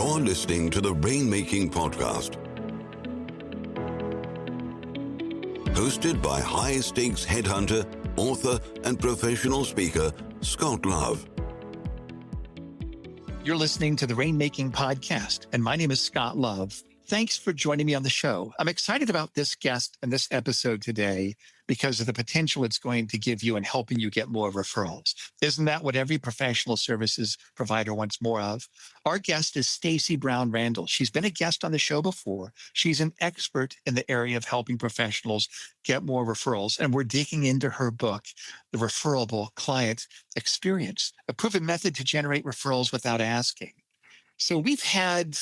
You're listening to the Rainmaking Podcast, hosted by high-stakes headhunter, author, and professional speaker, Scott Love. You're listening to the Rainmaking Podcast, and my name is Scott Love. Thanks for joining me on the show. I'm excited about this guest and this episode today because of the potential it's going to give you in helping you get more referrals. Isn't that what every professional services provider wants more of? Our guest is Stacey Brown Randall. She's been a guest on the show before. She's an expert in the area of helping professionals get more referrals, and we're digging into her book, The Referable Client Experience, a proven method to generate referrals without asking. So we've had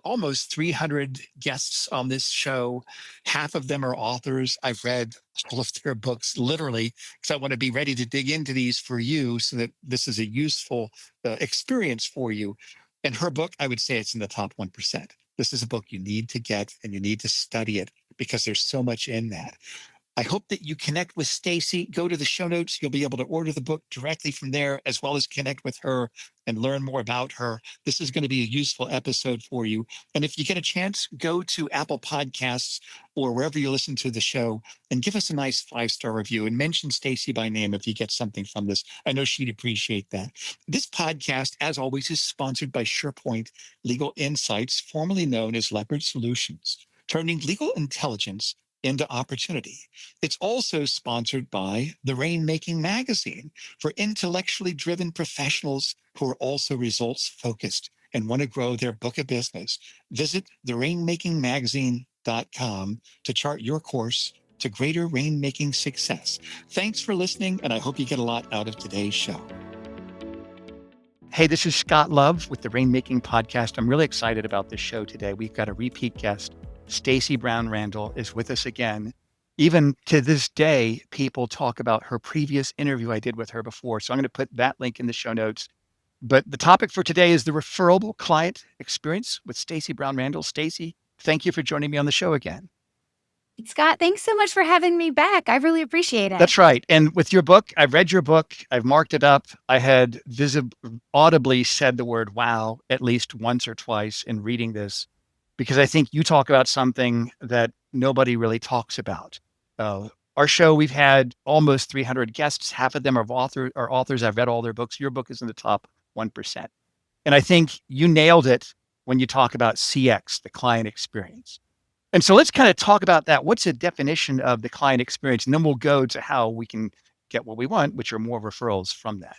almost 300 guests on this show. Half of them are authors. I've read all of their books literally because I want to be ready to dig into these for you so that this is a useful experience for you. And her book, I would say it's in the top 1%. This is a book you need to get and you need to study it because there's so much in that. I hope that you connect with Stacey. Go to the show notes. You'll be able to order the book directly from there, as well as connect with her and learn more about her. This is going to be a useful episode for you. And if you get a chance, go to Apple Podcasts or wherever you listen to the show and give us a nice 5-star review and mention Stacey by name if you get something from this. I know she'd appreciate that. This podcast, as always, is sponsored by SharePoint Legal Insights, formerly known as Leopard Solutions, turning legal intelligence into opportunity. It's also sponsored by the Rainmaking magazine for intellectually driven professionals who are also results focused and want to grow their book of business. Visit therainmakingmagazine.com to chart your course to greater rainmaking success. Thanks for listening, and I hope you get a lot out of today's show. Hey, this is Scott Love with the Rainmaking Podcast. I'm really excited about this show today. We've got a repeat guest. Stacey Brown Randall is with us again. Even to this day, people talk about her previous interview I did with her before. So I'm going to put that link in the show notes. But the topic for today is the Referable Client Experience with Stacey Brown Randall. Stacey, thank you for joining me on the show again. Scott, thanks so much for having me back. I really appreciate it. That's right. And with your book, I've read your book. I've marked it up. I had audibly said the word wow at least once or twice in reading this, because I think you talk about something that nobody really talks about. Our show, we've had almost 300 guests. Half of them are authors. I've read all their books. Your book is in the top 1%. And I think you nailed it when you talk about CX, the client experience. And so let's kind of talk about that. What's the definition of the client experience? And then we'll go to how we can get what we want, which are more referrals from that.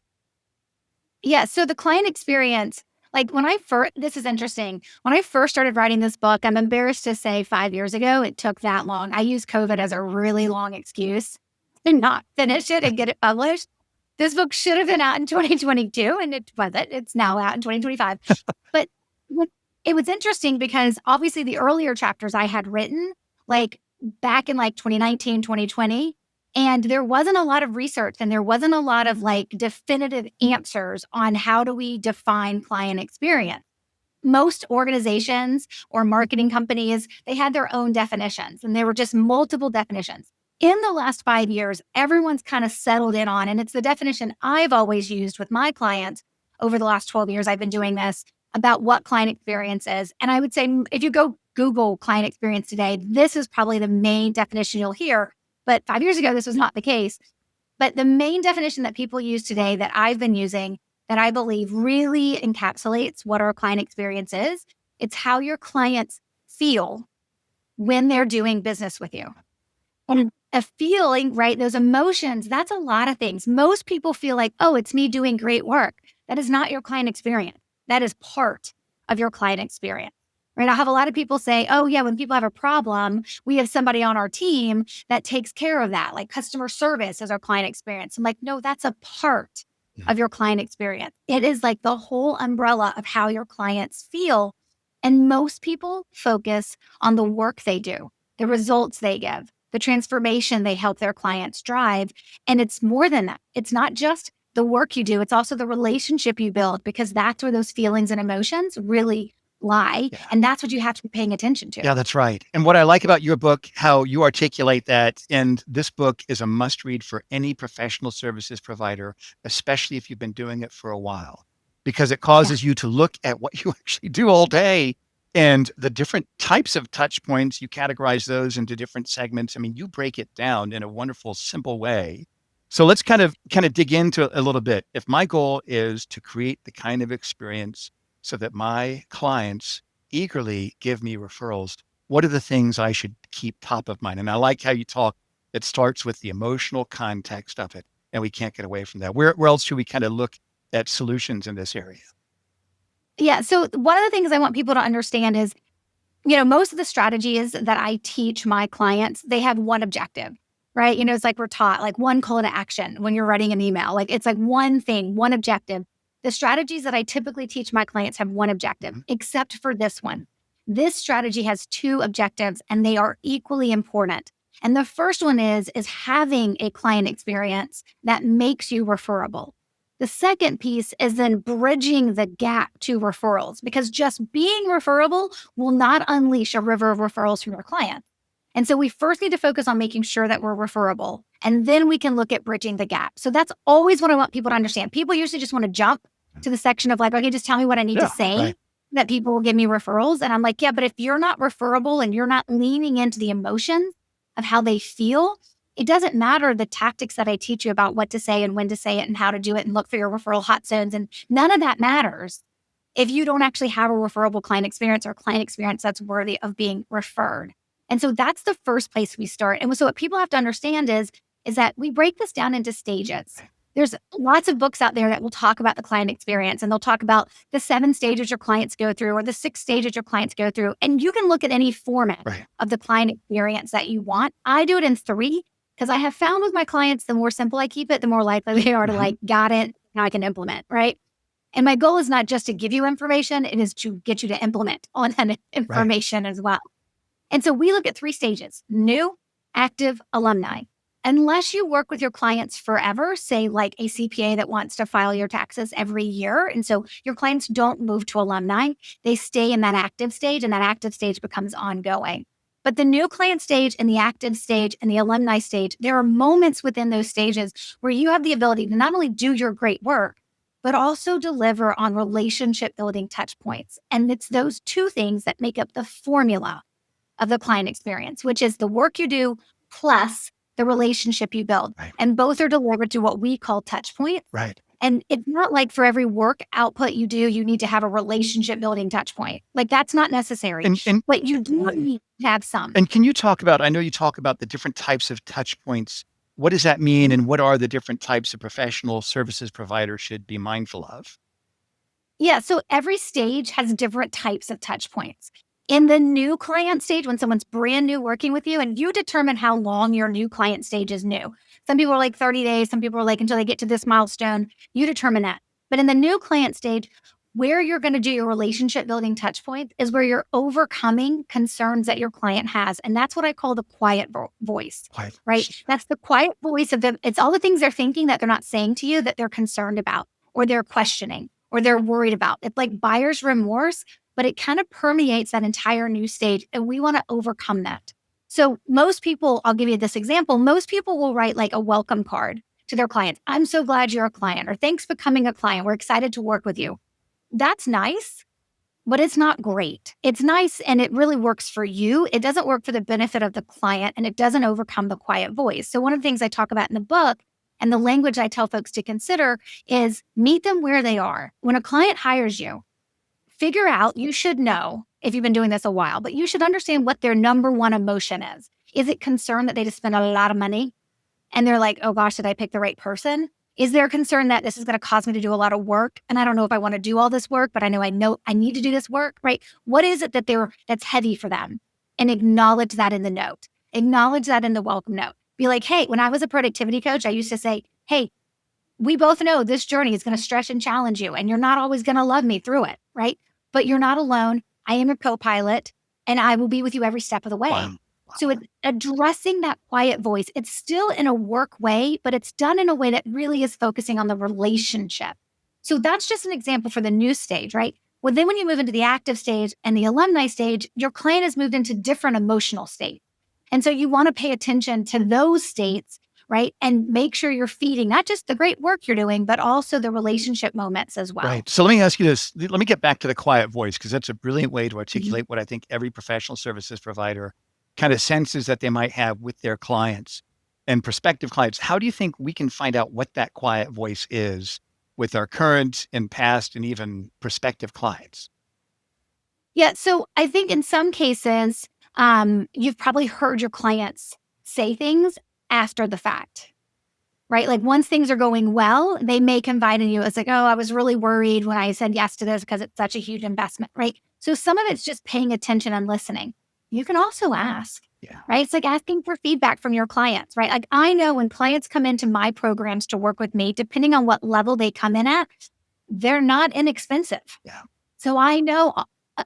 Yeah. So the client experience, this is interesting. When I first started writing this book, I'm embarrassed to say 5 years ago, it took that long. I used COVID as a really long excuse to not finish it and get it published. This book should have been out in 2022 and it wasn't. It's now out in 2025. But it was interesting because obviously the earlier chapters I had written back in 2019, 2020, and there wasn't a lot of research and there wasn't a lot of definitive answers on how do we define client experience. Most organizations or marketing companies, they had their own definitions and there were just multiple definitions. In the last 5 years, everyone's kind of settled in on, and it's the definition I've always used with my clients over the last 12 years I've been doing this, about what client experience is. And I would say if you go Google client experience today, this is probably the main definition you'll hear. But 5 years ago, this was not the case. But the main definition that people use today that I've been using that I believe really encapsulates what our client experience is, it's how your clients feel when they're doing business with you. And a feeling, right, those emotions, that's a lot of things. Most people feel like, oh, it's me doing great work. That is not your client experience. That is part of your client experience. Right? I have a lot of people say, oh yeah, when people have a problem, we have somebody on our team that takes care of that, like customer service is our client experience. I'm like, no, that's a part of your client experience. It is like the whole umbrella of how your clients feel. And most people focus on the work they do, the results they give, the transformation they help their clients drive. And it's more than that. It's not just the work you do, it's also the relationship you build, because that's where those feelings and emotions really lie. Yeah. And that's what you have to be paying attention to. Yeah, that's right. And what I like about your book, how you articulate that, and this book is a must read for any professional services provider, especially if you've been doing it for a while. because it causes you to look at what you actually do all day and the different types of touch points. You categorize those into different segments. I mean, you break it down in a wonderful, simple way. So let's kind of dig into a little bit. If my goal is to create the kind of experience so that my clients eagerly give me referrals, what are the things I should keep top of mind? And I like how you talk, it starts with the emotional context of it, and we can't get away from that. Where else should we kind of look at solutions in this area? Yeah. So one of the things I want people to understand is, most of the strategies that I teach my clients, they have one objective, right? It's like we're taught like one call to action when you're writing an email. Like it's like one thing, one objective. The strategies that I typically teach my clients have one objective, except for this one. This strategy has two objectives and they are equally important. And the first one is having a client experience that makes you referable. The second piece is then bridging the gap to referrals, because just being referable will not unleash a river of referrals from your client. And so we first need to focus on making sure that we're referable, and then we can look at bridging the gap. So that's always what I want people to understand. People usually just want to jump to the section of like, okay, just tell me what I need to say that people will give me referrals. And I'm like, yeah, but if you're not referable and you're not leaning into the emotions of how they feel, it doesn't matter the tactics that I teach you about what to say and when to say it and how to do it and look for your referral hot zones. And none of that matters if you don't actually have a referable client experience or client experience that's worthy of being referred. And so that's the first place we start. And so what people have to understand is that we break this down into stages. There's lots of books out there that will talk about the client experience, and they'll talk about the 7 stages your clients go through or the 6 stages your clients go through. And you can look at any format of the client experience that you want. I do it in 3. Because I have found with my clients, the more simple I keep it, the more likely they are to like, got it, now I can implement, right? And my goal is not just to give you information, it is to get you to implement on that information as well. And so we look at 3 stages: new, active, alumni. Unless you work with your clients forever, say like a CPA that wants to file your taxes every year. And so your clients don't move to alumni, they stay in that active stage, and that active stage becomes ongoing. But the new client stage and the active stage and the alumni stage, there are moments within those stages where you have the ability to not only do your great work, but also deliver on relationship building touch points. And it's those 2 things that make up the formula of the client experience, which is the work you do plus the relationship you build. And both are delivered to what we call touch points. And it's not like for every work output you do, you need to have a relationship building touch point. Like that's not necessary, but you do need to have some. And can you talk about, I know you talk about the different types of touch points. What does that mean? And what are the different types of professional services providers should be mindful of? Yeah. So every stage has different types of touch points. In the new client stage, when someone's brand new working with you, and you determine how long your new client stage is new. Some people are like 30 days. Some people are like until they get to this milestone. You determine that. But in the new client stage, where you're going to do your relationship building touch point is where you're overcoming concerns that your client has. And that's what I call the quiet voice, right? That's the quiet voice of them. It's all the things they're thinking that they're not saying to you that they're concerned about or they're questioning or they're worried about. It's like buyer's remorse, but it kind of permeates that entire new stage. And we want to overcome that. So most people, I'll give you this example. Most people will write like a welcome card to their clients. I'm so glad you're a client, or thanks for becoming a client. We're excited to work with you. That's nice, but it's not great. It's nice and it really works for you. It doesn't work for the benefit of the client, and it doesn't overcome the quiet voice. So one of the things I talk about in the book and the language I tell folks to consider is meet them where they are. When a client hires you, figure out, you should know if you've been doing this a while, but you should understand what their number one emotion is. Is it concern that they just spend a lot of money and they're like, oh gosh, did I pick the right person? Is there a concern that this is going to cause me to do a lot of work? And I don't know if I want to do all this work, but I know I need to do this work, right? What is it that's heavy for them? And acknowledge that in the note. Acknowledge that in the welcome note. Be like, hey, when I was a productivity coach, I used to say, hey, we both know this journey is going to stretch and challenge you, and you're not always going to love me through it, right? But you're not alone. I am your co-pilot, and I will be with you every step of the way. Wow. So it's addressing that quiet voice. It's still in a work way, but it's done in a way that really is focusing on the relationship. So that's just an example for the new stage, right? Well, then when you move into the active stage and the alumni stage, your client has moved into different emotional states. And so you want to pay attention to those states right? And make sure you're feeding not just the great work you're doing, but also the relationship moments as well. Right. So let me ask you this. Let me get back to the quiet voice, because that's a brilliant way to Mhm. articulate what I think every professional services provider kind of senses that they might have with their clients and prospective clients. How do you think we can find out what that quiet voice is with our current and past and even prospective clients? Yeah. So I think in some cases, you've probably heard your clients say things after the fact, right? Like once things are going well, they may confide in you. It's like, oh, I was really worried when I said yes to this because it's such a huge investment, right? So some of it's just paying attention and listening. You can also ask, Yeah. right? It's like asking for feedback from your clients, right? Like I know when clients come into my programs to work with me, depending on what level they come in at, they're not inexpensive. Yeah. So I know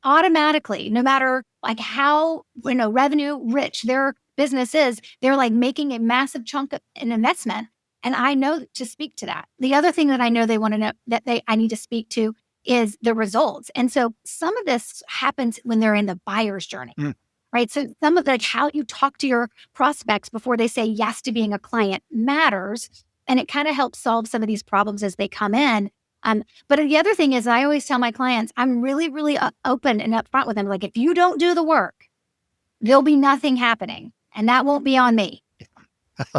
automatically, no matter like how, revenue rich their business is, they're like making a massive chunk of an investment. And I know to speak to that. The other thing that I know they want to know I need to speak to is the results. And so some of this happens when they're in the buyer's journey, Mm. right? So some of how you talk to your prospects before they say yes to being a client matters. And it kind of helps solve some of these problems as they come in. But the other thing is, I always tell my clients, I'm really, really open and upfront with them. Like, if you don't do the work, there'll be nothing happening, and that won't be on me.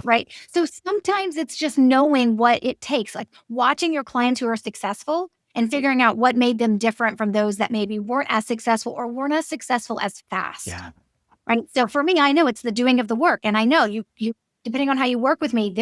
Right. So sometimes it's just knowing what it takes, like watching your clients who are successful and figuring out what made them different from those that maybe weren't as successful or weren't as successful as fast. Yeah. Right. So for me, I know it's the doing of the work. And I know you depending on how you work with me,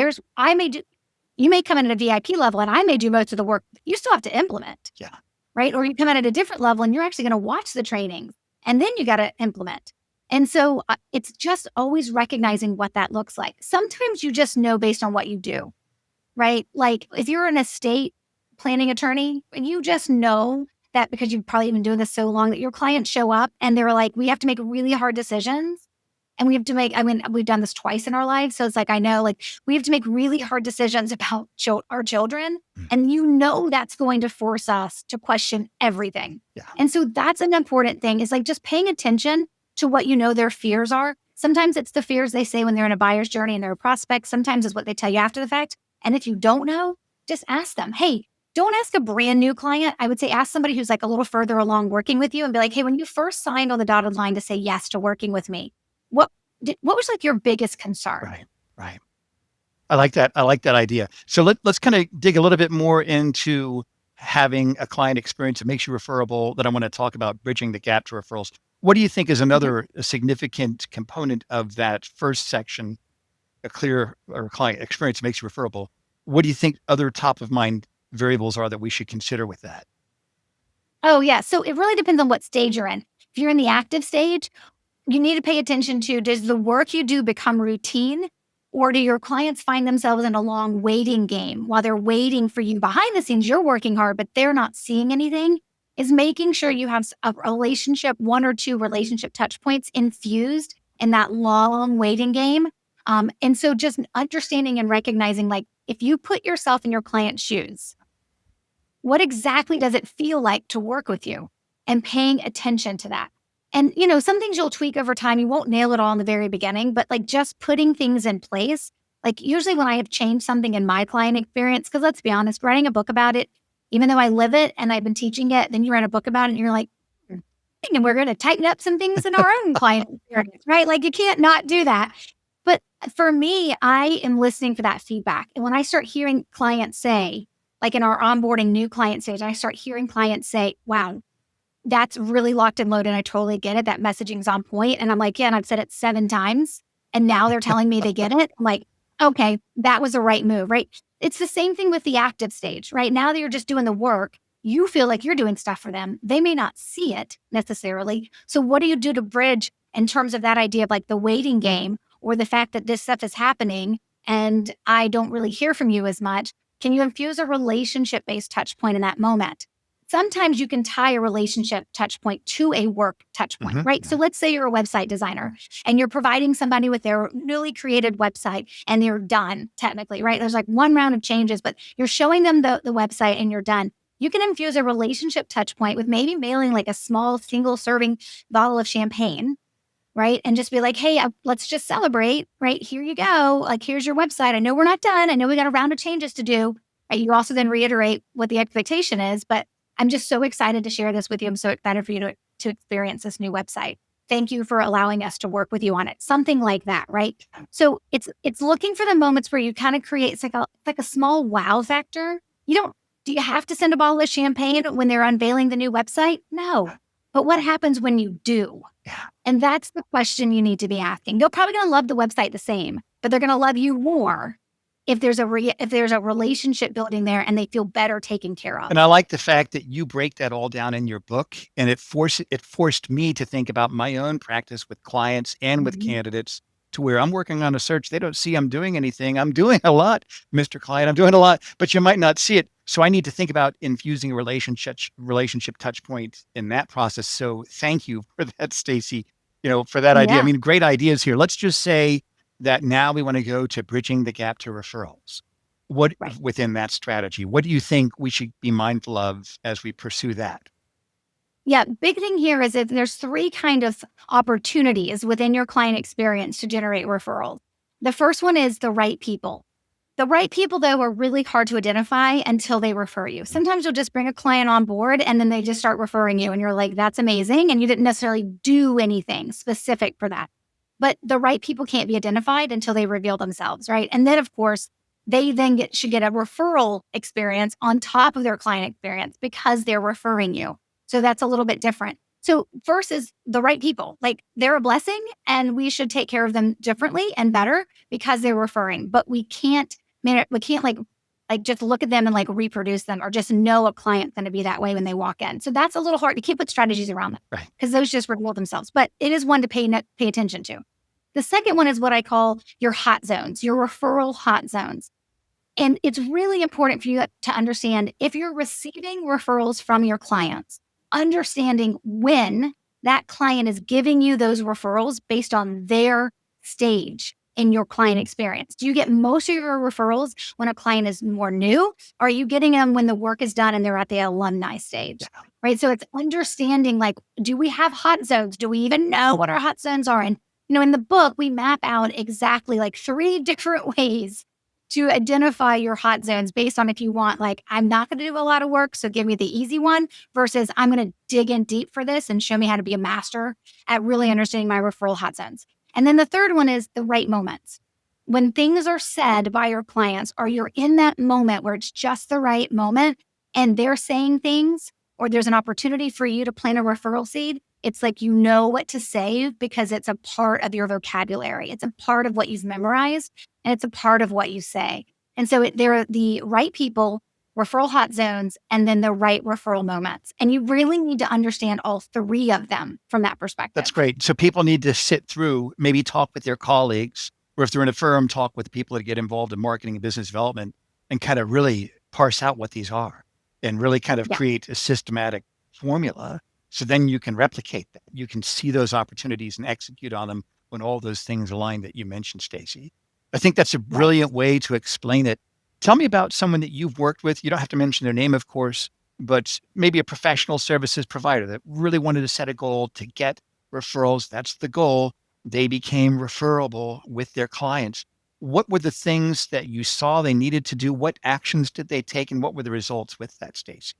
you may come in at a VIP level and I may do most of the work. You still have to implement. Yeah. Right. Or you come in at a different level and you're actually going to watch the trainings and then you got to implement. And so it's just always recognizing what that looks like. Sometimes you just know based on what you do, right? Like if you're an estate planning attorney and you just know that because you've probably been doing this so long that your clients show up and they're like, we have to make really hard decisions. And we have to we've done this twice in our lives. So it's like, I know, like we have to make really hard decisions about our children. And that's going to force us to question everything. Yeah. And so that's an important thing is like just paying attention to what their fears are. Sometimes it's the fears they say when they're in a buyer's journey and they're a prospect. Sometimes it's what they tell you after the fact. And if you don't know, just ask them. Hey, don't ask a brand new client. I would say ask somebody who's like a little further along working with you and be like, hey, when you first signed on the dotted line to say yes to working with me, what was like your biggest concern? Right. Right. I like that. I like that idea. So let's kind of dig a little bit more into having a client experience that makes you referable. That I want to talk about bridging the gap to referrals. What do you think is another significant component of that first section, a clear or client experience makes you referable? What do you think other top of mind variables are that we should consider with that? Oh, yeah. So it really depends on what stage you're in. If you're in the active stage, you need to pay attention to, does the work you do become routine? Or do your clients find themselves in a long waiting game while they're waiting for you behind the scenes? You're working hard, but they're not seeing anything. Is making sure you have a relationship, one or two relationship touch points infused in that long waiting game. And so just understanding and recognizing, like, if you put yourself in your client's shoes, what exactly does it feel like to work with you? And paying attention to that. And, some things you'll tweak over time. You won't nail it all in the very beginning, but like just putting things in place. Like usually when I have changed something in my client experience, because let's be honest, writing a book about it, even though I live it and I've been teaching it, then you write a book about it and you're like, and we're going to tighten up some things in our own client experience, right? Like you can't not do that. But for me, I am listening for that feedback. And when I start hearing clients say, like in our onboarding new client stage, I start hearing clients say, wow, that's really locked and loaded. I totally get it. That messaging's on point. And I'm like, yeah, and I've said it 7 times. And now they're telling me they get it. I'm like, okay, that was the right move, right? It's the same thing with the active stage, right? Now that you're just doing the work, you feel like you're doing stuff for them. They may not see it necessarily. So what do you do to bridge in terms of that idea of like the waiting game or the fact that this stuff is happening and I don't really hear from you as much? Can you infuse a relationship-based touch point in that moment? Sometimes you can tie a relationship touch point to a work touch point, right? So let's say you're a website designer and you're providing somebody with their newly created website and they're done technically, right? There's like one round of changes, but you're showing them the website and you're done. You can infuse a relationship touch point with maybe mailing like a small single serving bottle of champagne right? And just be like, hey, let's just celebrate, right? Here you go. Like, here's your website. I know we're not done. I know we got a round of changes to do. Right? You also then reiterate what the expectation is, but I'm just so excited to share this with you. I'm so excited for you to experience this new website. Thank you for allowing us to work with you on it. Something like that, right? So it's looking for the moments where you kind of create, it's like a small wow factor. Do you have to send a bottle of champagne when they're unveiling the new website? No. But what happens when you do? Yeah. And that's the question you need to be asking. They're probably going to love the website the same, but they're going to love you more if there's a relationship building there and they feel better taken care of. And I like the fact that you break that all down in your book, and it forced me to think about my own practice with clients and with candidates, to where I'm working on a search. They don't see I'm doing anything. I'm doing a lot, Mr. Client. I'm doing a lot, but you might not see it. So I need to think about infusing a relationship touch point in that process. So thank you for that, Stacey, for that idea. I Yeah. mean, great ideas here. Let's just say that now we want to go to bridging the gap to referrals. What Right. within that strategy, what do you think we should be mindful of as we pursue that? Yeah. Big thing here is if there's 3 kind of opportunities within your client experience to generate referrals. The first one is the right people. The right people, though, are really hard to identify until they refer you. Sometimes you'll just bring a client on board and then they just start referring you and you're like, that's amazing. And you didn't necessarily do anything specific for that. But the right people can't be identified until they reveal themselves, right? And then, of course, they then should get a referral experience on top of their client experience because they're referring you. So that's a little bit different. So first is the right people. Like, they're a blessing and we should take care of them differently and better because they're referring. But we can't like just look at them and like reproduce them or just know a client's going to be that way when they walk in. So that's a little hard. You can't put strategies around that, Right. because those just reveal themselves. But it is one to pay attention to. The second one is what I call your hot zones, your referral hot zones. And it's really important for you to understand, if you're receiving referrals from your clients, understanding when that client is giving you those referrals based on their stage in your client experience. Do you get most of your referrals when a client is more new? Or are you getting them when the work is done and they're at the alumni stage? Yeah. Right. So it's understanding, like, do we have hot zones? Do we even know what our hot zones are? And, in the book, we map out exactly like 3 different ways to identify your hot zones based on if you want, like, I'm not going to do a lot of work, so give me the easy one, versus I'm going to dig in deep for this and show me how to be a master at really understanding my referral hot zones. And then the third one is the right moments. When things are said by your clients, or you're in that moment where it's just the right moment and they're saying things, or there's an opportunity for you to plant a referral seed, it's like you know what to say because it's a part of your vocabulary. It's a part of what you've memorized, and it's a part of what you say. And so there are the right people, referral hot zones, and then the right referral moments. And you really need to understand all 3 of them from that perspective. That's great. So people need to sit through, maybe talk with their colleagues, or if they're in a firm, talk with people that get involved in marketing and business development, and kind of really parse out what these are and really kind of create a systematic formula. So then you can replicate that. You can see those opportunities and execute on them when all those things align that you mentioned, Stacey. I think that's a brilliant way to explain it. Tell me about someone that you've worked with. You don't have to mention their name, of course, but maybe a professional services provider that really wanted to set a goal to get referrals. That's the goal. They became referable with their clients. What were the things that you saw they needed to do? What actions did they take? And what were the results with that, Stacey?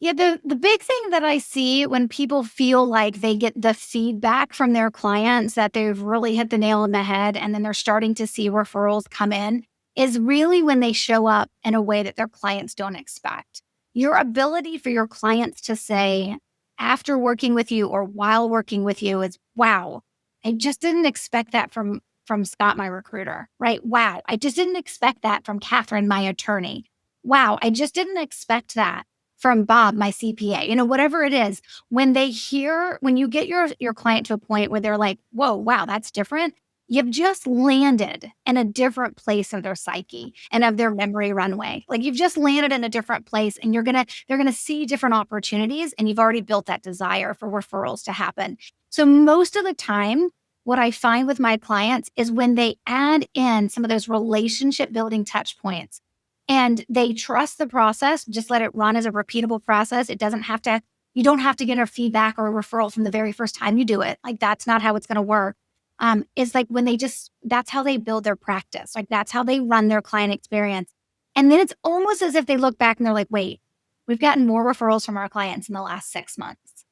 Yeah, the big thing that I see when people feel like they get the feedback from their clients that they've really hit the nail on the head, and then they're starting to see referrals come in, is really when they show up in a way that their clients don't expect. Your ability for your clients to say, after working with you or while working with you, is, wow, I just didn't expect that from Scott, my recruiter, right? Wow, I just didn't expect that from Catherine, my attorney. Wow, I just didn't expect that from Bob, my CPA, whatever it is. When you get your client to a point where they're like, whoa, wow, that's different, you've just landed in a different place of their psyche and of their memory runway. Like, you've just landed in a different place, and they're going to see different opportunities, and you've already built that desire for referrals to happen. So most of the time, what I find with my clients is when they add in some of those relationship building touch points, and they trust the process, just let it run as a repeatable process. It doesn't have to, You don't have to get a feedback or a referral from the very first time you do it. Like, that's not how it's going to work. It's like when that's how they build their practice. Like, that's how they run their client experience. And then it's almost as if they look back and they're like, wait, we've gotten more referrals from our clients in the last 6 months.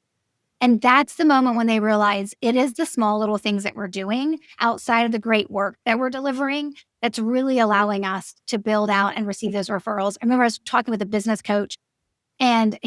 And that's the moment when they realize it is the small little things that we're doing outside of the great work that we're delivering that's really allowing us to build out and receive those referrals. I remember I was talking with a business coach, and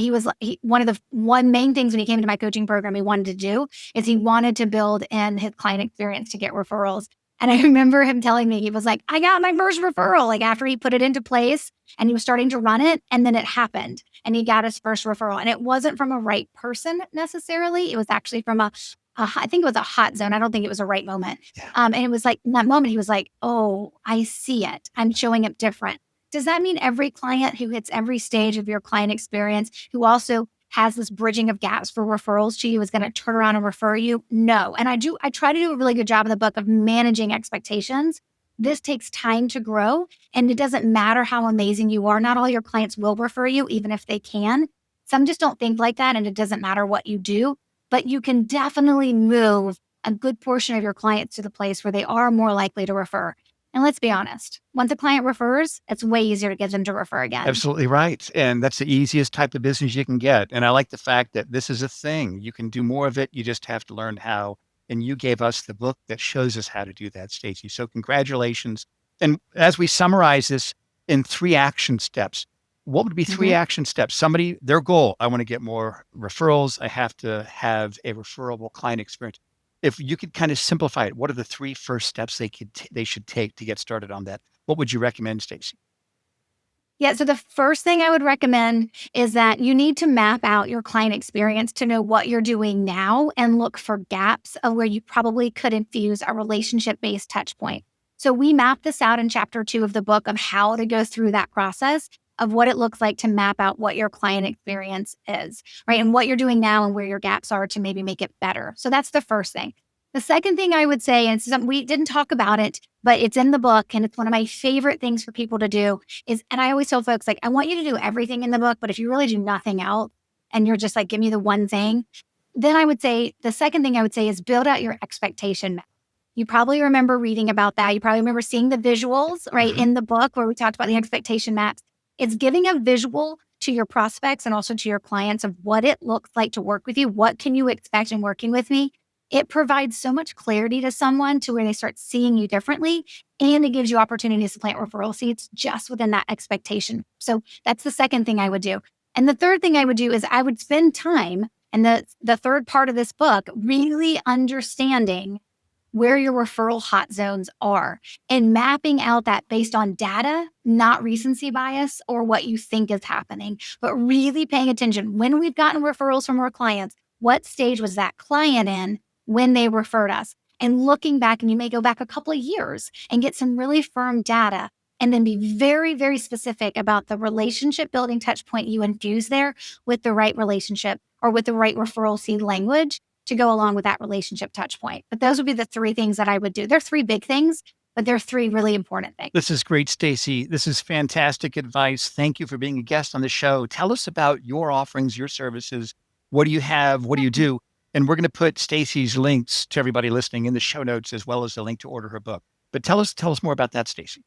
one main things when he came into my coaching program he wanted to do is he wanted to build in his client experience to get referrals. And I remember him telling me, he was like, I got my first referral, like after he put it into place and he was starting to run it, and then it happened and he got his first referral. And it wasn't from a right person necessarily. It was actually from I think it was a hot zone. I don't think it was a right moment. Yeah. And it was like in that moment, he was like, oh, I see it. I'm showing up different. Does that mean every client who hits every stage of your client experience, who also has this bridging of gaps for referrals to you, is going to turn around and refer you? No. And I try to do a really good job in the book of managing expectations. This takes time to grow, and it doesn't matter how amazing you are. Not all your clients will refer you, even if they can. Some just don't think like that, and it doesn't matter what you do, but you can definitely move a good portion of your clients to the place where they are more likely to refer. And let's be honest, once a client refers, it's way easier to get them to refer again. Absolutely right. And that's the easiest type of business you can get. And I like the fact that this is a thing. You can do more of it. You just have to learn how. And you gave us the book that shows us how to do that, Stacey. So congratulations. And as we summarize this in 3 action steps, what would be 3 action steps? Their goal, I want to get more referrals. I have to have a referable client experience. If you could kind of simplify it, what are the 3 first steps they should take to get started on that? What would you recommend, Stacey? Yeah. So the first thing I would recommend is that you need to map out your client experience to know what you're doing now and look for gaps of where you probably could infuse a relationship-based touch point. So we map this out in chapter 2 of the book of how to go through that process of what it looks like to map out what your client experience is, right? And what you're doing now and where your gaps are to maybe make it better. So that's the first thing. The second thing I would say, and we didn't talk about it, but it's in the book and it's one of my favorite things for people to do is, and I always tell folks, like, I want you to do everything in the book, but if you really do nothing else and you're just like, give me the one thing, then I would say, the second thing I would say is build out your expectation map. You probably remember reading about that. You probably remember seeing the visuals, right, in the book where we talked about the expectation maps. It's giving a visual to your prospects and also to your clients of what it looks like to work with you. What can you expect in working with me? It provides so much clarity to someone to where they start seeing you differently, and it gives you opportunities to plant referral seeds just within that expectation. So that's the second thing I would do. And the third thing I would do is I would spend time, and the third part of this book, really understanding where your referral hot zones are and mapping out that based on data, not recency bias or what you think is happening, but really paying attention. When we've gotten referrals from our clients, what stage was that client in when they referred us? And looking back, and you may go back a couple of years and get some really firm data, and then be very, very specific about the relationship building touch point you infuse there with the right relationship or with the right referral seed language to go along with that relationship touch point. But those would be the 3 things that I would do. They're 3 big things, but they're 3 really important things. This is great, Stacey. This is fantastic advice. Thank you for being a guest on the show. Tell us about your offerings, your services. What do you have? What do you do? And we're going to put Stacey's links to everybody listening in the show notes, as well as the link to order her book. But tell us more about that, Stacey.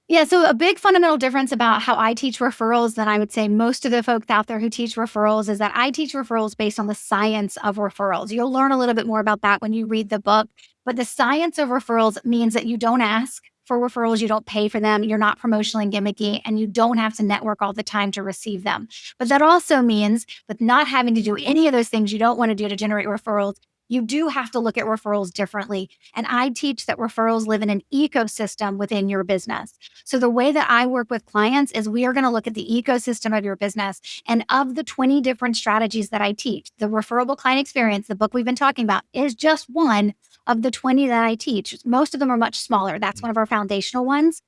Yeah, so a big fundamental difference about how I teach referrals than I would say most of the folks out there who teach referrals is that I teach referrals based on the science of referrals. You'll learn a little bit more about that when you read the book, but the science of referrals means that you don't ask for referrals, you don't pay for them, you're not promotional and gimmicky, and you don't have to network all the time to receive them. But that also means with not having to do any of those things you don't want to do to generate referrals, you do have to look at referrals differently. And I teach that referrals live in an ecosystem within your business. So the way that I work with clients is we are going to look at the ecosystem of your business. And of the 20 different strategies that I teach, the Referable Client Experience, the book we've been talking about, is just one of the 20 that I teach. Most of them are much smaller. That's one of our foundational ones.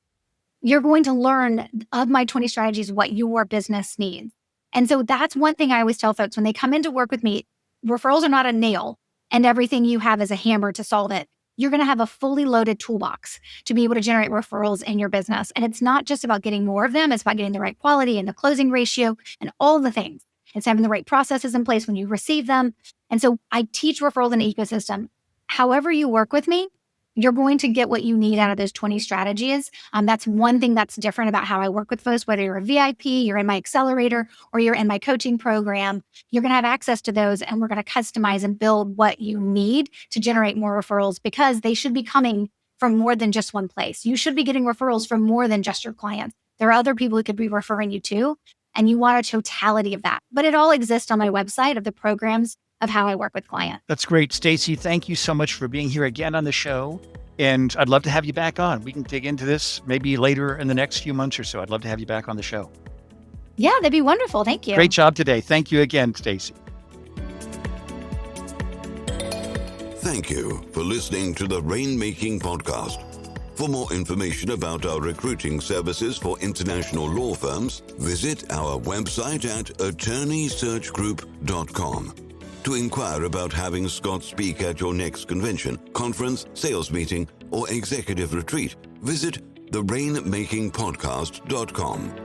You're going to learn of my 20 strategies what your business needs. And so that's one thing I always tell folks when they come in to work with me. Referrals are not a nail and everything you have is a hammer to solve it. You're going to have a fully loaded toolbox to be able to generate referrals in your business. And it's not just about getting more of them. It's about getting the right quality and the closing ratio and all the things. It's having the right processes in place when you receive them. And so I teach referrals in an ecosystem. However you work with me, you're going to get what you need out of those 20 strategies. That's one thing that's different about how I work with folks, whether you're a VIP, you're in my accelerator, or you're in my coaching program, you're going to have access to those, and we're going to customize and build what you need to generate more referrals, because they should be coming from more than just one place. You should be getting referrals from more than just your clients. There are other people who could be referring you too, and you want a totality of that. But it all exists on my website of the programs of how I work with clients. That's great. Stacey, thank you so much for being here again on the show. And I'd love to have you back on. We can dig into this maybe later in the next few months or so. I'd love to have you back on the show. Yeah, that'd be wonderful. Thank you. Great job today. Thank you again, Stacey. Thank you for listening to the Rainmaking Podcast. For more information about our recruiting services for international law firms, visit our website at attorneysearchgroup.com. To inquire about having Scott speak at your next convention, conference, sales meeting, or executive retreat, visit theRainmakingPodcast.com.